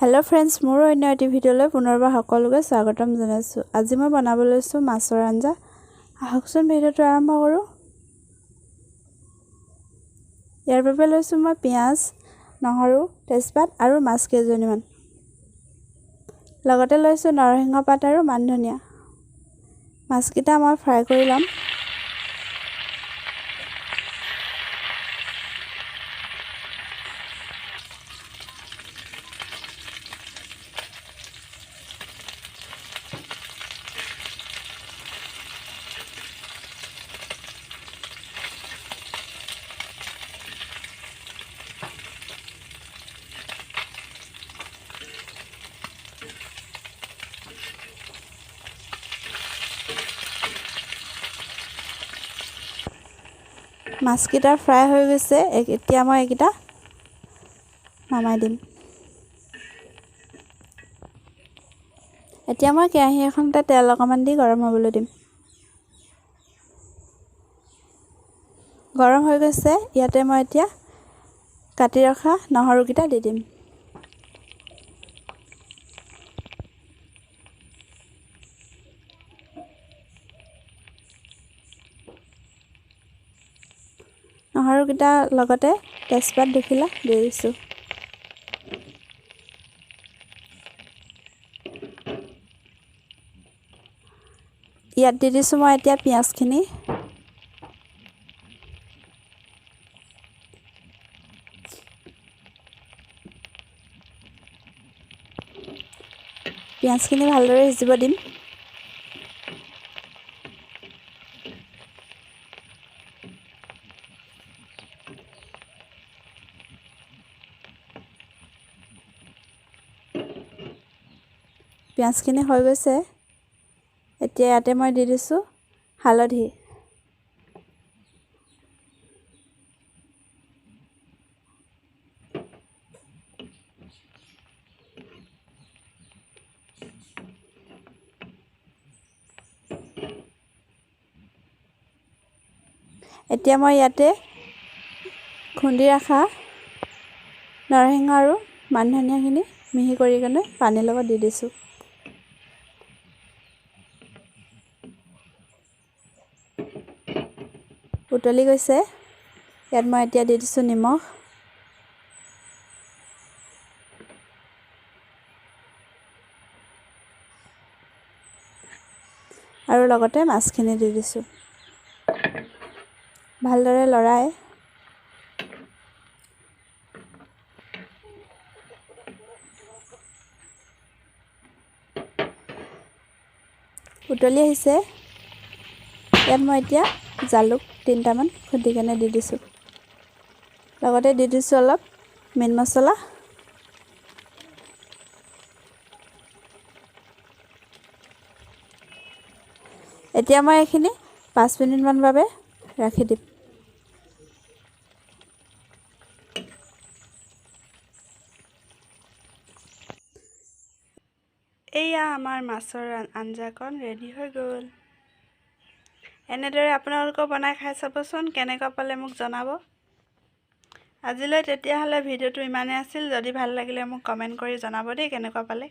Hello friends मोर अन्य eighty भिडिओলৈ पुनरबार সকলোকে স্বাগতম জনাইছো। আজি মই বনাবলৈ লৈছো মাছৰ আঞ্জা। আহকচোন ভিডিওটো আৰম্ভ কৰো। ইয়াৰ বাবে লৈছো মই পিয়াজ, নহৰু, তেজপাত আৰু মাছ কেইজনীমান। লগতে লৈছো নৰসিংহ পাত আৰু মান ধনিয়া। মাছকেইটা মই ফ্ৰাই কৰি লম। মাছকেইটা ফ্ৰাই হৈ গৈছে। এতিয়া মই এইকেইটা নামাই দিম। এতিয়া মই কেৰাহী এখনতে তেল অকমান দি গৰম হ'বলৈ দিম। গৰম হৈ গৈছে। ইয়াতে মই এতিয়া কাটি ৰখা নহৰুকেইটা দি দিম। নহৰুকেইটা লগতে তেজপাত দুখিলা দি দিছো। ইয়াত দি দিছো মই এতিয়া পিয়াজখিনি। পিয়াজখিনি ভালদৰে সিজিব দিম। পিয়াজখিনি হৈ গৈছে। এতিয়া ইয়াতে মই দি দিছো হালধি। এতিয়া মই ইয়াতে খুন্দি ৰাখা নৰসিংহ আৰু মান ধনিয়াখিনি মিহি কৰি কেনে পানীৰ লগত দি দিছো। উতলি গৈছে। ইয়াত মই এতিয়া দি দিছো নিমখ। আৰু লগতে মাছখিনি দি দিছো। ভালদৰে লৰাই উতলি আহিছে। ইয়াত মই এতিয়া জালুক 3টামান খুন্দি কেনে দি দিছো। লগতে দি দিছো অলপ মিট মছলা। এতিয়া মই এইখিনি 5 মিনিটমান বাবে ৰাখি দিম। এয়া আমাৰ মাছৰ আঞ্জাকণ ৰেডি হৈ গ'ল। এনেদৰে আপোনালোকেও বনাই খাই চাবচোন, কেনেকুৱা পালে মোক জনাব। আজিলৈ তেতিয়াহ'লে ভিডিওটো ইমানেই আছিল। যদি ভাল লাগিলে মোক কমেণ্ট কৰি জনাব দেই কেনেকুৱা পালে।